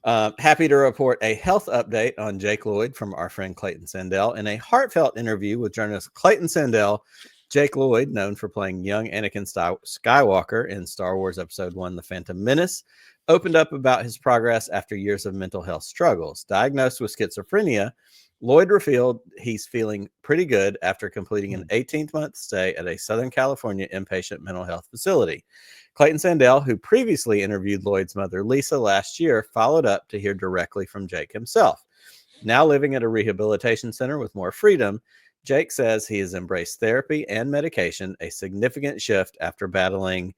Happy to report a health update on Jake Lloyd from our friend Clayton Sandell. In a heartfelt interview with journalist Clayton Sandell, Jake Lloyd, known for playing young Anakin Skywalker in Star Wars Episode 1, The Phantom Menace, opened up about his progress after years of mental health struggles. Diagnosed with schizophrenia, Lloyd revealed he's feeling pretty good after completing an 18-month stay at a Southern California inpatient mental health facility. Clayton Sandell, who previously interviewed Lloyd's mother, Lisa, last year, followed up to hear directly from Jake himself. Now living at a rehabilitation center with more freedom, Jake says he has embraced therapy and medication, a significant shift after battling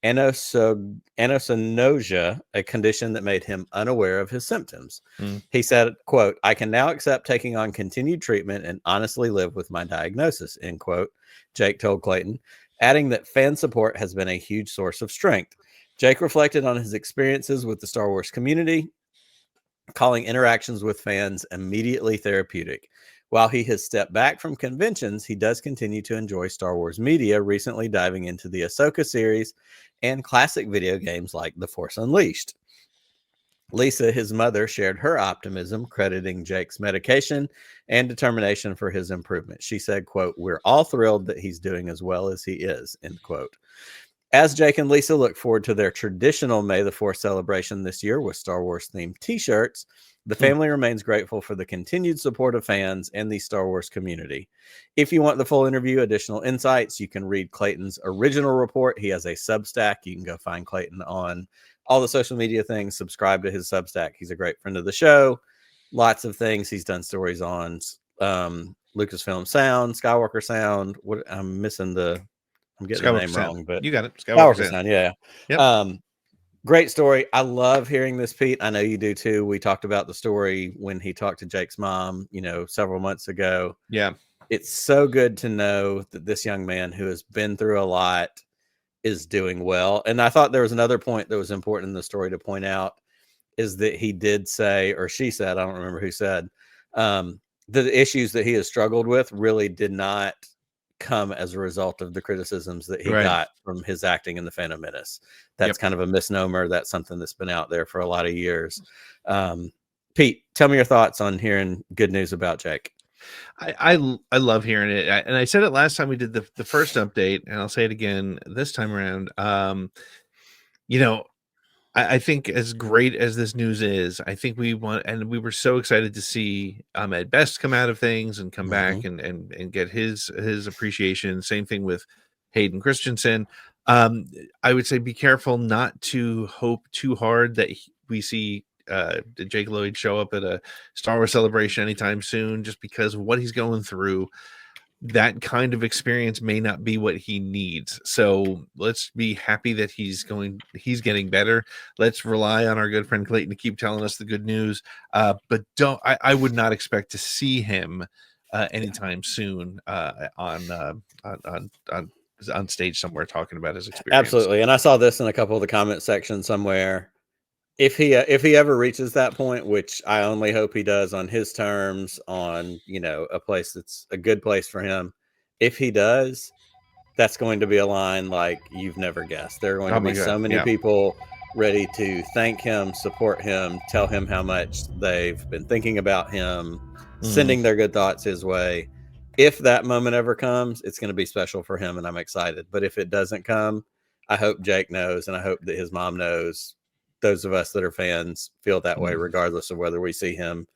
anosognosia, a condition that made him unaware of his symptoms. He said, quote, "I can now accept taking on continued treatment and honestly live with my diagnosis," end quote, Jake told Clayton, adding that fan support has been a huge source of strength. Jake reflected on his experiences with the Star Wars community, calling interactions with fans immediately therapeutic. While he has stepped back from conventions, he does continue to enjoy Star Wars media, recently diving into the Ahsoka series and classic video games like The Force Unleashed. Lisa, his mother, shared her optimism, crediting Jake's medication and determination for his improvement. She said, quote, "We're all thrilled that he's doing as well as he is," end quote. As Jake and Lisa look forward to their traditional May the 4th celebration this year with Star Wars themed t-shirts, the family remains grateful for the continued support of fans and the Star Wars community. If you want the full interview, additional insights, you can read Clayton's original report. He has a Substack. You can go find Clayton on all the social media things, subscribe to his Substack. He's a great friend of the show. Lots of things. He's done stories on Lucasfilm Sound, Skywalker Sound. What I'm missing I'm getting Skywalker the name Sound. wrong, but you got it. Skywalker Sound. Yeah. Yep. Great story. I love hearing this, Pete. I know you do too. We talked about the story when he talked to Jake's mom, several months ago. Yeah. It's so good to know that this young man who has been through a lot is doing well. And I thought there was another point that was important in the story to point out is that he did say, or she said, I don't remember who said, the issues that he has struggled with really did not come as a result of the criticisms that he got from his acting in the Phantom Menace. That's kind of a misnomer. That's something that's been out there for a lot of years. Pete, tell me your thoughts on hearing good news about Jake. I love hearing it. And I said it last time we did the first update, and I'll say it again this time around. I think as great as this news is, I think we were so excited to see Ahmed Best come out of things and come back and get his appreciation. Same thing with Hayden Christensen. I would say be careful not to hope too hard that we see Jake Lloyd show up at a Star Wars celebration anytime soon, just because of what he's going through. That kind of experience may not be what he needs. So let's be happy that he's getting better. Let's rely on our good friend Clayton to keep telling us the good news. But I would not expect to see him anytime soon on stage somewhere talking about his experience. Absolutely. And I saw this in a couple of the comment sections somewhere. If he ever reaches that point, which I only hope he does on his terms, on a place that's a good place for him, if he does, that's going to be a line like you've never guessed. There are going to be so many people ready to thank him, support him, tell him how much they've been thinking about him, sending their good thoughts his way. If that moment ever comes, it's going to be special for him, and I'm excited. But if it doesn't come, I hope Jake knows, and I hope that his mom knows. Those of us that are fans feel that way, regardless of whether we see him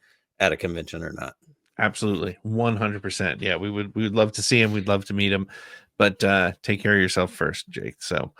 at a convention or not. Absolutely. 100%. Yeah, we would love to see him. We'd love to meet him, but take care of yourself first, Jake. So